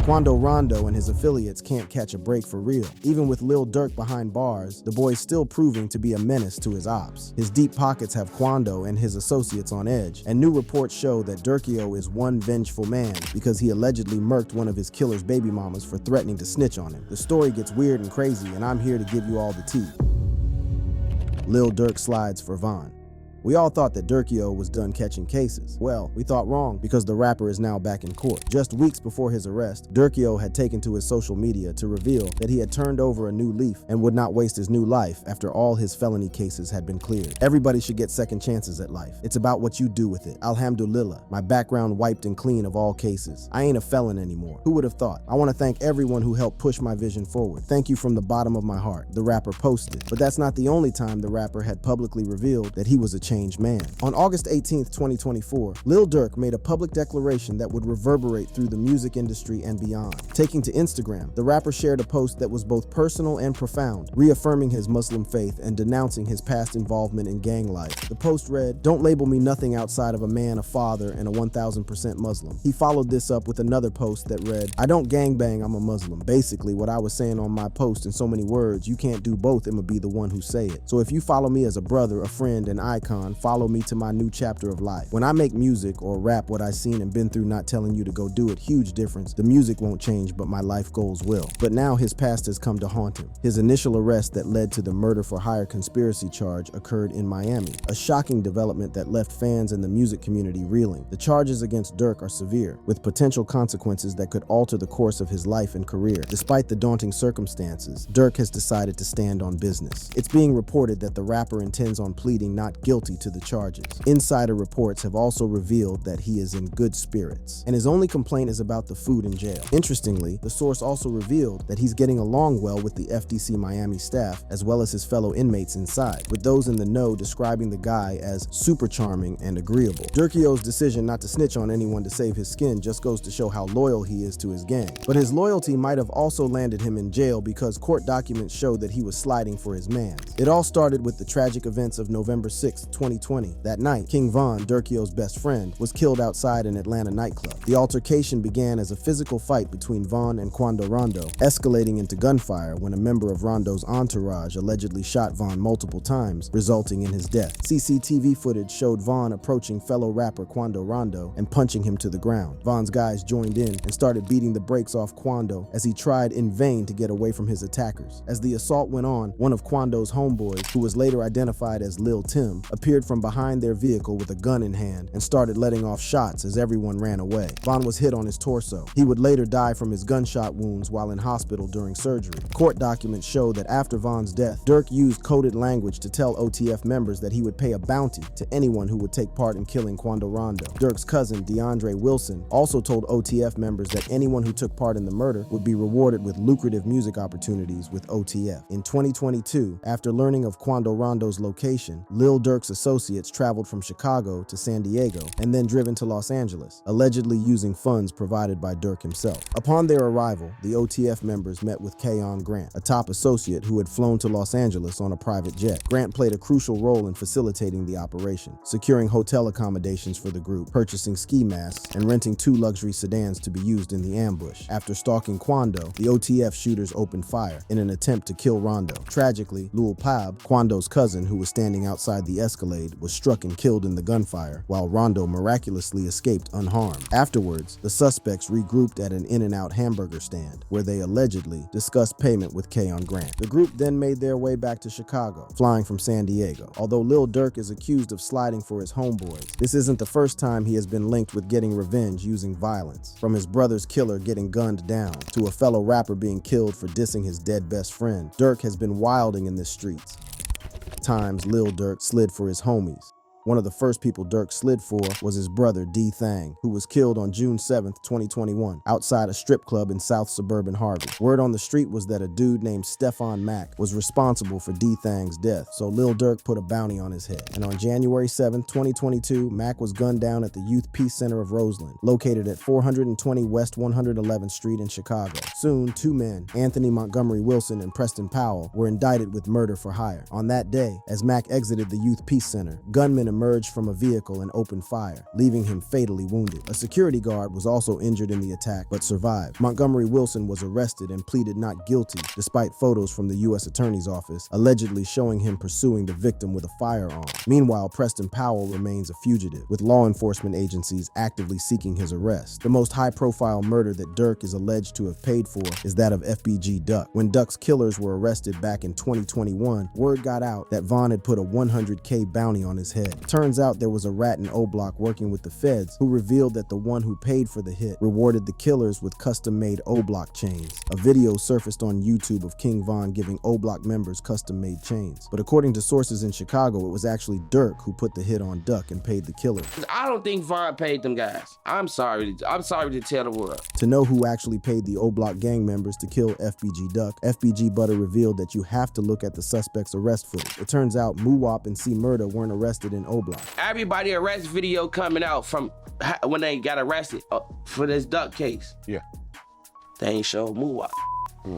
Quando Rondo and his affiliates can't catch a break for real. Even with Lil Durk behind bars, the boy's still proving to be a menace to his ops. His deep pockets have Quando and his associates on edge, and new reports show that Durkio is one vengeful man because he allegedly murked one of his killer's baby mamas for threatening to snitch on him. The story gets weird and crazy, and I'm here to give you all the tea. Lil Durk slides for Von. We all thought that Durkio was done catching cases. Well, we thought wrong because the rapper is now back in court. Just weeks before his arrest, Durkio had taken to his social media to reveal that he had turned over a new leaf and would not waste his new life after all his felony cases had been cleared. Everybody should get second chances at life. It's about what you do with it. Alhamdulillah, my background wiped and clean of all cases. I ain't a felon anymore. Who would have thought? I want to thank everyone who helped push my vision forward. Thank you from the bottom of my heart, the rapper posted. But that's not the only time the rapper had publicly revealed that he was a changed man. On August 18th, 2024, Lil Durk made a public declaration that would reverberate through the music industry and beyond. Taking to Instagram, the rapper shared a post that was both personal and profound, reaffirming his Muslim faith and denouncing his past involvement in gang life. The post read, "Don't label me nothing outside of a man, a father, and a 1000% Muslim." He followed this up with another post that read, "I don't gangbang, I'm a Muslim." Basically, what I was saying on my post in so many words, you can't do both, I'ma be the one who say it. So if you follow me as a brother, a friend, an icon, follow me to my new chapter of life. When I make music or rap what I've seen and been through, not telling you to go do it, huge difference. The music won't change, but my life goals will. But now his past has come to haunt him. His initial arrest that led to the murder for hire conspiracy charge occurred in Miami, a shocking development that left fans and the music community reeling. The charges against Durk are severe, with potential consequences that could alter the course of his life and career. Despite the daunting circumstances, Durk has decided to stand on business. It's being reported that the rapper intends on pleading not guilty to the charges. Insider reports have also revealed that he is in good spirits, and his only complaint is about the food in jail. Interestingly, the source also revealed that he's getting along well with the FDC Miami staff, as well as his fellow inmates inside, with those in the know describing the guy as super charming and agreeable. Durkio's decision not to snitch on anyone to save his skin just goes to show how loyal he is to his gang. But his loyalty might have also landed him in jail because court documents show that he was sliding for his man. It all started with the tragic events of November 6, 2020. That night, King Von, Durkio's best friend, was killed outside an Atlanta nightclub. The altercation began as a physical fight between Von and Quando Rondo, escalating into gunfire when a member of Rondo's entourage allegedly shot Von multiple times, resulting in his death. CCTV footage showed Von approaching fellow rapper Quando Rondo and punching him to the ground. Von's guys joined in and started beating the brakes off Quando as he tried in vain to get away from his attackers. As the assault went on, one of Quando's homeboys, who was later identified as Lil Tim, appeared from behind their vehicle with a gun in hand and started letting off shots as everyone ran away. Von was hit on his torso. He would later die from his gunshot wounds while in hospital during surgery. Court documents show that after Von's death, Durk used coded language to tell OTF members that he would pay a bounty to anyone who would take part in killing Quando Rondo. Durk's cousin, DeAndre Wilson, also told OTF members that anyone who took part in the murder would be rewarded with lucrative music opportunities with OTF. In 2022, after learning of Quando Rondo's location, Lil Durk's associates traveled from Chicago to San Diego and then driven to Los Angeles, allegedly using funds provided by Durk himself. Upon their arrival, the OTF members met with Keon Grant, a top associate who had flown to Los Angeles on a private jet. Grant played a crucial role in facilitating the operation, securing hotel accommodations for the group, purchasing ski masks, and renting 2 luxury sedans to be used in the ambush. After stalking Quando, the OTF shooters opened fire in an attempt to kill Rondo. Tragically, Lul Pab, Quando's cousin who was standing outside the Escalade, was struck and killed in the gunfire, while Rondo miraculously escaped unharmed. Afterwards, the suspects regrouped at an In-N-Out hamburger stand, where they allegedly discussed payment with Keon Grant. The group then made their way back to Chicago, flying from San Diego. Although Lil Durk is accused of sliding for his homeboys, this isn't the first time he has been linked with getting revenge using violence. From his brother's killer getting gunned down, to a fellow rapper being killed for dissing his dead best friend, Durk has been wilding in the streets. Times Lil Durk slid for his homies. One of the first people Durk slid for was his brother D Thang, who was killed on June 7th, 2021, outside a strip club in South Suburban Harvey. Word on the street was that a dude named Stefan Mack was responsible for D Thang's death, so Lil Durk put a bounty on his head. And on January 7th, 2022, Mack was gunned down at the Youth Peace Center of Roseland, located at 420 West 111th Street in Chicago. Soon, 2 men, Anthony Montgomery Wilson and Preston Powell, were indicted with murder for hire. On that day, as Mack exited the Youth Peace Center, gunmen emerged emerged from a vehicle and opened fire, leaving him fatally wounded. A security guard was also injured in the attack, but survived. Montgomery Wilson was arrested and pleaded not guilty, despite photos from the U.S. Attorney's Office allegedly showing him pursuing the victim with a firearm. Meanwhile, Preston Powell remains a fugitive, with law enforcement agencies actively seeking his arrest. The most high-profile murder that Durk is alleged to have paid for is that of FBG Duck. When Duck's killers were arrested back in 2021, word got out that Vaughn had put a $100K bounty on his head. Turns out there was a rat in O-Block working with the feds who revealed that the one who paid for the hit rewarded the killers with custom-made O-Block chains. A video surfaced on YouTube of King Von giving O-Block members custom-made chains. But according to sources in Chicago, it was actually Durk who put the hit on Duck and paid the killer. I don't think Von paid them guys. I'm sorry to tell the world. To know who actually paid the O-Block gang members to kill FBG Duck, FBG Butter revealed that you have to look at the suspect's arrest footage. It turns out Muwop and C Murder weren't arrested in O-Block. Everybody arrest video coming out from when they got arrested for this Duck case. Yeah. They ain't showed Muwop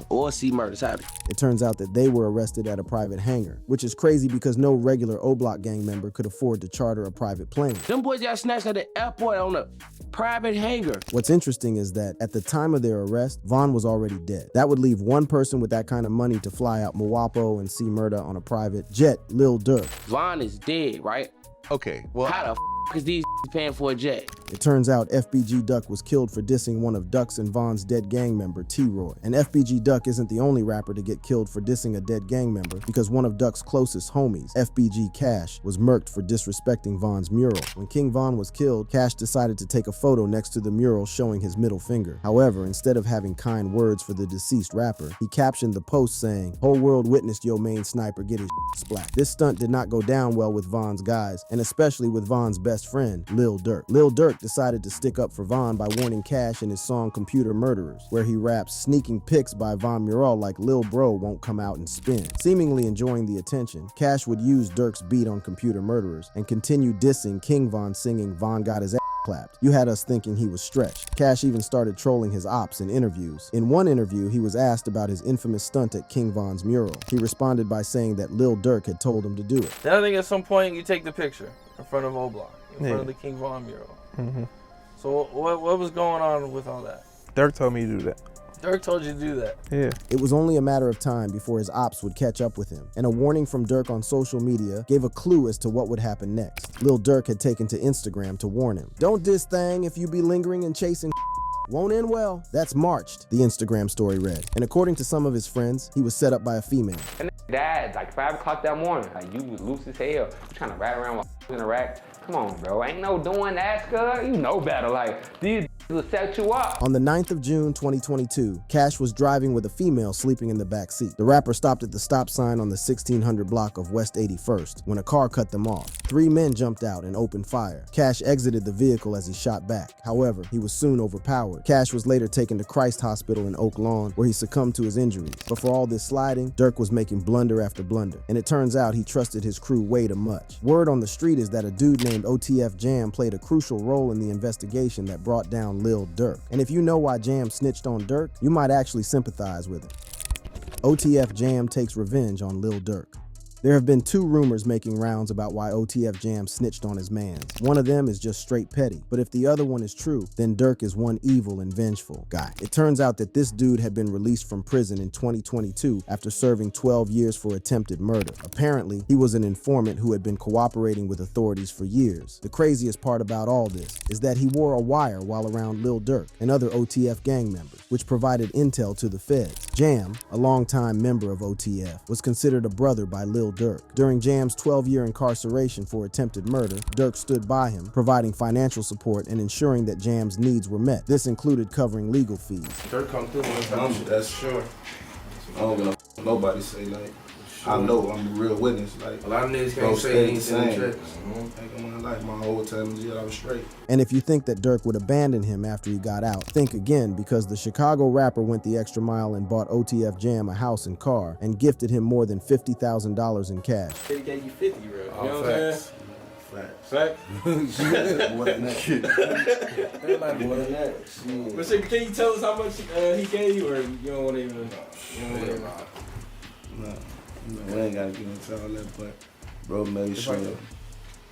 or C Murder's happening. It turns out that they were arrested at a private hangar, which is crazy because no regular O-Block gang member could afford to charter a private plane. Them boys got snatched at the airport on a private hangar. What's interesting is that at the time of their arrest, Vaughn was already dead. That would leave one person with that kind of money to fly out Muwapo and C Murder on a private jet, Lil Durk. Vaughn is dead, right? Okay, well, How the is these paying for a jet? It turns out FBG Duck was killed for dissing one of Duck's and Von's dead gang member, T-Roy. And FBG Duck isn't the only rapper to get killed for dissing a dead gang member, because one of Duck's closest homies, FBG Cash, was murked for disrespecting Von's mural. When King Von was killed, Cash decided to take a photo next to the mural showing his middle finger. However, instead of having kind words for the deceased rapper, he captioned the post saying, "Whole world witnessed your main sniper get his splat." This stunt did not go down well with Von's guys, and especially with Von's best friend, Lil Durk. Lil Durk decided to stick up for Von by warning Cash in his song Computer Murderers, where he raps sneaking pics by Von Mural like Lil Bro won't come out and spin. Seemingly enjoying the attention, Cash would use Durk's beat on Computer Murderers and continue dissing King Von singing Von got his ass clapped. You had us thinking he was stretched. Cash even started trolling his ops in interviews. In one interview, he was asked about his infamous stunt at King Von's mural. He responded by saying that Lil Durk had told him to do it. Then I think at some point you take the picture in front of O-Block, in front of the King Von mural. Mm-hmm. So what was going on with all that? Durk told me to do that. Durk told you to do that. Yeah. It was only a matter of time before his ops would catch up with him, and a warning from Durk on social media gave a clue as to what would happen next. Lil Durk had taken to Instagram to warn him. "Don't diss thang if you be lingering and chasing won't end well." That's marched, the Instagram story read. And according to some of his friends, he was set up by a female. And dad, like 5 o'clock that morning, like you was loose as hell. You trying to rat around with in the rack. Come on, bro, ain't no doing that, cuz. You know better, like, these will set you up. On the 9th of June, 2022, Cash was driving with a female sleeping in the back seat. The rapper stopped at the stop sign on the 1600 block of West 81st when a car cut them off. 3 men jumped out and opened fire. Cash exited the vehicle as he shot back. However, he was soon overpowered. Cash was later taken to Christ Hospital in Oak Lawn, where he succumbed to his injuries. But for all this sliding, Durk was making blunder after blunder, and it turns out he trusted his crew way too much. Word on the street is that a dude named OTF Jam played a crucial role in the investigation that brought down Lil Durk. And if you know why Jam snitched on Durk, you might actually sympathize with him. OTF Jam takes revenge on Lil Durk. There have been 2 rumors making rounds about why OTF Jam snitched on his mans. One of them is just straight petty, but if the other one is true, then Durk is one evil and vengeful guy. It turns out that this dude had been released from prison in 2022 after serving 12 years for attempted murder. Apparently, he was an informant who had been cooperating with authorities for years. The craziest part about all this is that he wore a wire while around Lil Durk and other OTF gang members, which provided intel to the feds. Jam, a longtime member of OTF, was considered a brother by Lil Durk. During Jam's 12-year incarceration for attempted murder, Durk stood by him, providing financial support and ensuring that Jam's needs were met. This included covering legal fees. Durk come through one time. That's sure. I don't gonna nobody say like. I know I'm a real witness. Like A lot of niggas can't say he ain't seen the tricks. Like in my life, my whole time in jail, I was straight. And if you think that Durk would abandon him after he got out, think again, because the Chicago rapper went the extra mile and bought OTF Jam a house and car and gifted him more than $50,000 in cash. He gave you 50, bro. You know All what I'm facts. saying? Facts. Fact? More than that. More than that. Shit. But so, can you tell us how much he gave you, or you don't want to even? No, we ain't gotta get into all that, but bro made sure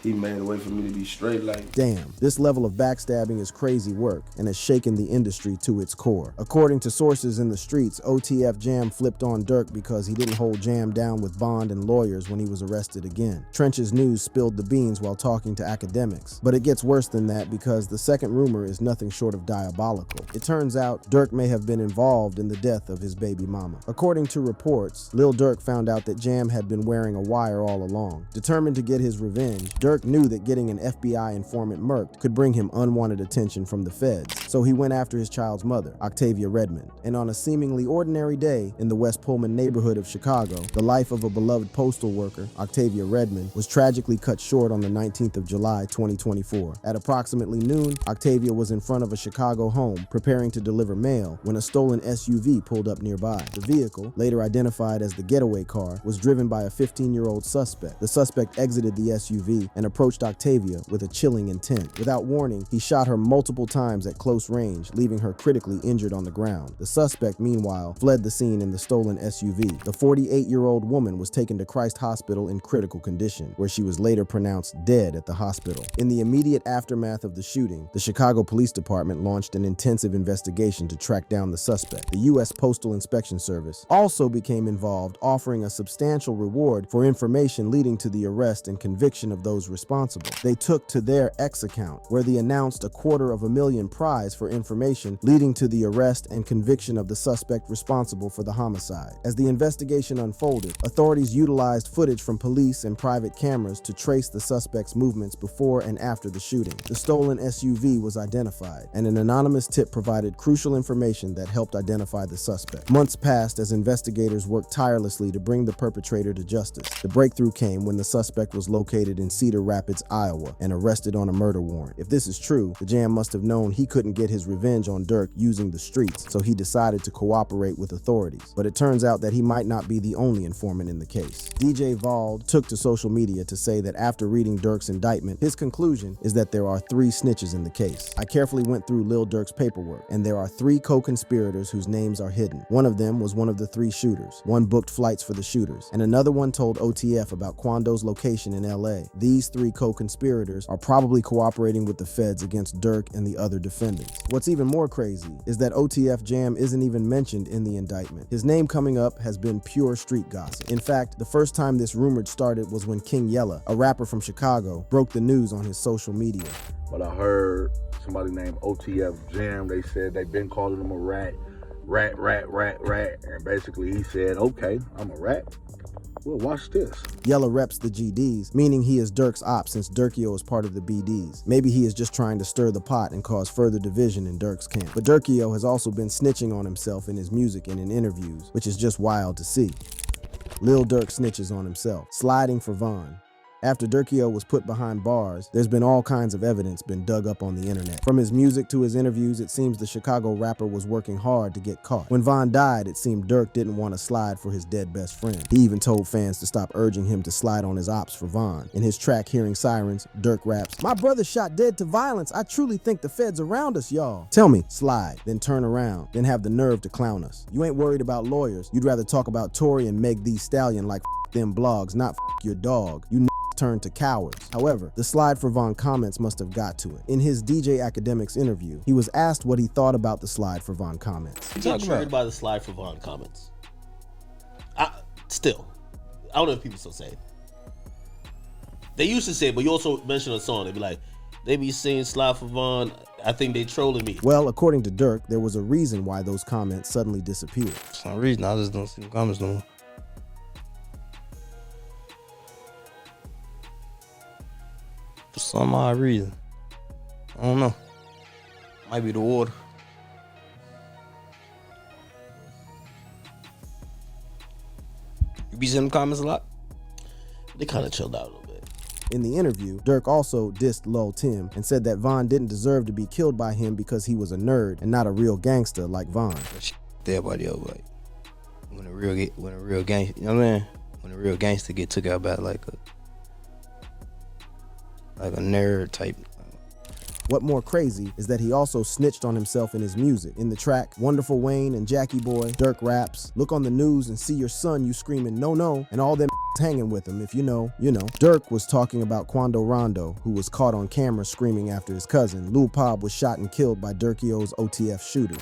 he made a way for me to be straight. Like, Damn, this level of backstabbing is crazy work and has shaken the industry to its core. According to sources in the streets, OTF Jam flipped on Durk because he didn't hold Jam down with bond and lawyers when he was arrested again. Trench's News spilled the beans while talking to academics. But it gets worse than that because the second rumor is nothing short of diabolical. It turns out Durk may have been involved in the death of his baby mama. According to reports, Lil Durk found out that Jam had been wearing a wire all along. Determined to get his revenge, Durk knew that getting an FBI informant murked could bring him unwanted attention from the feds, so he went after his child's mother, Octavia Redmond. And on a seemingly ordinary day in the West Pullman neighborhood of Chicago, the life of a beloved postal worker, Octavia Redmond, was tragically cut short on the 19th of July, 2024. At approximately noon, Octavia was in front of a Chicago home preparing to deliver mail when a stolen SUV pulled up nearby. The vehicle, later identified as the getaway car, was driven by a 15-year-old suspect. The suspect exited the SUV and approached Octavia with a chilling intent. Without warning, he shot her multiple times at close range, leaving her critically injured on the ground. The suspect, meanwhile, fled the scene in the stolen SUV. The 48-year-old woman was taken to Christ Hospital in critical condition, where she was later pronounced dead at the hospital. In the immediate aftermath of the shooting, the Chicago Police Department launched an intensive investigation to track down the suspect. The U.S. Postal Inspection Service also became involved, offering a substantial reward for information leading to the arrest and conviction of those responsible. They took to their X account, where they announced a $250,000 prize for information leading to the arrest and conviction of the suspect responsible for the homicide. As the investigation unfolded, authorities utilized footage from police and private cameras to trace the suspect's movements before and after the shooting. The stolen SUV was identified, and an anonymous tip provided crucial information that helped identify the suspect. Months passed as investigators worked tirelessly to bring the perpetrator to justice. The breakthrough came when the suspect was located in Cedar Rapids, Iowa, and arrested on a murder warrant. If this is true, the Jam must have known he couldn't get his revenge on Durk using the streets, so he decided to cooperate with authorities. But it turns out that he might not be the only informant in the case. DJ Vald took to social media to say that after reading Durk's indictment, his conclusion is that there are 3 snitches in the case. I carefully went through Lil Durk's paperwork, and there are 3 co-conspirators whose names are hidden. One of them was one of the 3 shooters. One booked flights for the shooters, and another one told OTF about Quando's location in LA. These 3 co-conspirators are probably cooperating with the feds against Durk and the other defendants. What's even more crazy is that OTF Jam isn't even mentioned in the indictment. His name coming up has been pure street gossip. In fact, the first time this rumor started was when King Yella, a rapper from Chicago, broke the news on his social media. But I heard somebody named OTF Jam, they said they've been calling him a rat. And basically he said, okay, I'm a rat. Well, watch this. Yella reps the GDs, meaning he is Durk's op since Durkio is part of the BDs. Maybe he is just trying to stir the pot and cause further division in Durk's camp. But Durkio has also been snitching on himself in his music and in interviews, which is just wild to see. Lil Durk snitches on himself, sliding for Von. After Durkio was put behind bars, there's been all kinds of evidence been dug up on the internet. From his music to his interviews, it seems the Chicago rapper was working hard to get caught. When Von died, it seemed Durk didn't want to slide for his dead best friend. He even told fans to stop urging him to slide on his ops for Von. In his track Hearing Sirens, Durk raps, "My brother shot dead to violence. I truly think the feds around us, y'all. Tell me, slide, then turn around, then have the nerve to clown us. You ain't worried about lawyers. You'd rather talk about Tory and Meg Thee Stallion like them blogs, not your dog. You turn to cowards." However, the slide for Von comments must have got to it. In his DJ Academics interview, he was asked what he thought about the slide for Von comments. I'm not triggered by the slide for Von comments. I don't know if people still say it. They used to say it, but you also mentioned a song. They'd be like, they be saying slide for Von. I think they trolling me. Well, according to Durk, there was a reason why those comments suddenly disappeared. For some reason, I just don't see the comments no more. For some odd reason. I don't know. Might be the water. You be seeing the comments a lot? They kind of chilled out a little bit. In the interview, Durk also dissed Lil Tim and said that Von didn't deserve to be killed by him because he was a nerd and not a real gangster like Von. Everybody else, like, when a real gangster, you know what I mean? When a real gangster get took out by like a nerd type. What more crazy is that he also snitched on himself in his music. In the track Wonderful Wayne and Jackie Boy, Durk raps, "Look on the news and see your son, you screaming no no, and all them hanging with him, if you know, you know." Durk was talking about Quando Rondo, who was caught on camera screaming after his cousin. Lil Pab was shot and killed by Durkio's OTF shooters.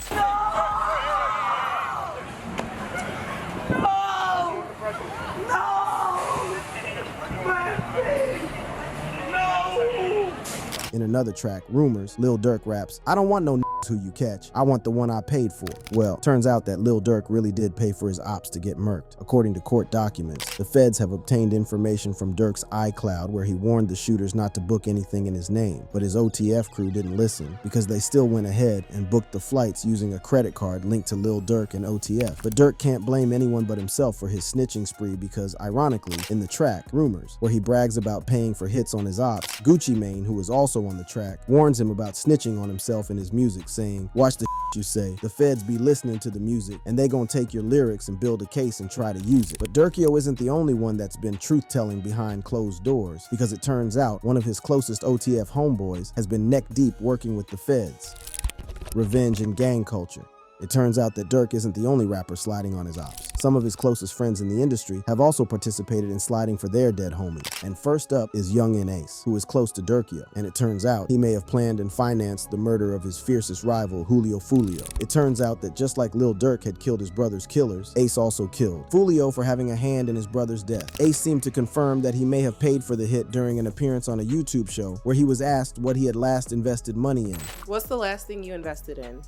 In another track, Rumors, Lil Durk raps, "I don't want no who you catch. I want the one I paid for." Well, turns out that Lil Durk really did pay for his ops to get murked. According to court documents, the feds have obtained information from Durk's iCloud where he warned the shooters not to book anything in his name. But his OTF crew didn't listen because they still went ahead and booked the flights using a credit card linked to Lil Durk and OTF. But Durk can't blame anyone but himself for his snitching spree because, ironically, in the track, Rumors, where he brags about paying for hits on his ops, Gucci Mane, who is also on the track, warns him about snitching on himself in his music, saying, "Watch the you say. The feds be listening to the music and they gonna take your lyrics and build a case and try to use it." But Durkio isn't the only one that's been truth-telling behind closed doors, because it turns out one of his closest OTF homeboys has been neck deep working with the feds. Revenge and gang culture. It turns out that Durk isn't the only rapper sliding on his ops. Some of his closest friends in the industry have also participated in sliding for their dead homies. And first up is Young and Ace, who is close to Durkio. And it turns out he may have planned and financed the murder of his fiercest rival, Julio Fulio. It turns out that just like Lil Durk had killed his brother's killers, Ace also killed Fulio for having a hand in his brother's death. Ace seemed to confirm that he may have paid for the hit during an appearance on a YouTube show where he was asked what he had last invested money in. What's the last thing you invested in?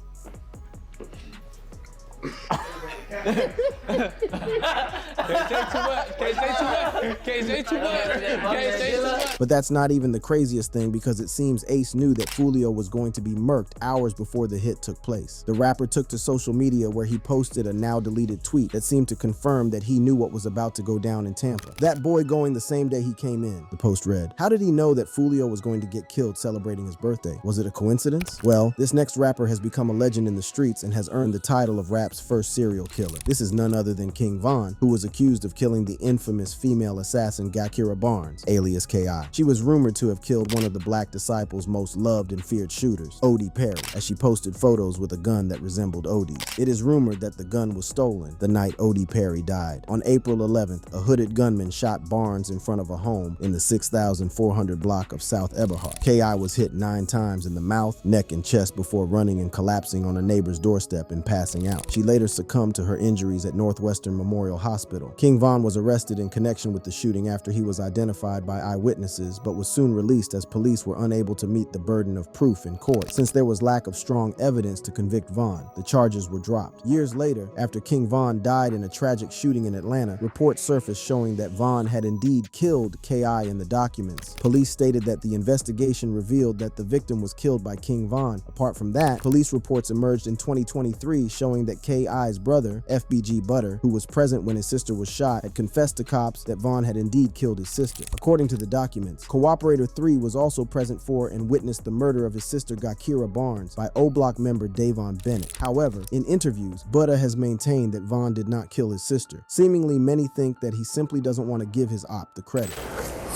Can't say too much. But that's not even the craziest thing, because it seems Ace knew that Fulio was going to be murked hours before the hit took place. The rapper took to social media where he posted a now deleted tweet that seemed to confirm that he knew what was about to go down in Tampa. "That boy going the same day he came in," the post read. How did he know that Fulio was going to get killed celebrating his birthday? Was it a coincidence? Well, this next rapper has become a legend in the streets and has earned the title of rap's first serial killer. This is none other than King Von, who was accused of killing the infamous female assassin Gakira Barnes, alias K.I. She was rumored to have killed one of the Black Disciples' most loved and feared shooters, Odie Perry, as she posted photos with a gun that resembled Odie's. It is rumored that the gun was stolen the night Odie Perry died. On April 11th, a hooded gunman shot Barnes in front of a home in the 6400 block of South Eberhard. K.I. was hit 9 times in the mouth, neck, and chest before running and collapsing on a neighbor's doorstep and passing out. She later succumbed to her injuries at Northwestern Memorial Hospital. King Von was arrested in connection with the shooting after he was identified by eyewitnesses, but was soon released as police were unable to meet the burden of proof in court. Since there was lack of strong evidence to convict Von, the charges were dropped. Years later, after King Von died in a tragic shooting in Atlanta, reports surfaced showing that Von had indeed killed K.I. in the documents. Police stated that the investigation revealed that the victim was killed by King Von. Apart from that, police reports emerged in 2023 showing that K.I.'s brother, FBG Butter, who was present when his sister was shot, had confessed to cops that Von had indeed killed his sister. According to the documents, Cooperator 3 was also present for and witnessed the murder of his sister Gakira Barnes by O-Block member Davon Bennett. However, in interviews, Butter has maintained that Von did not kill his sister. Seemingly, many think that he simply doesn't want to give his op the credit.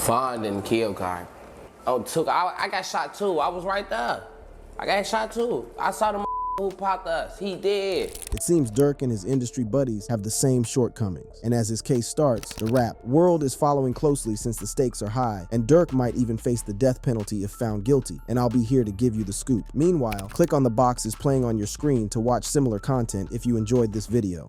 Von didn't kill Kai. I got shot too. I was right there. I got shot too. I saw the who popped us. He did. It seems Durk and his industry buddies have the same shortcomings. And as his case starts, the rap world is following closely since the stakes are high, and Durk might even face the death penalty if found guilty, and I'll be here to give you the scoop. Meanwhile, click on the boxes playing on your screen to watch similar content if you enjoyed this video.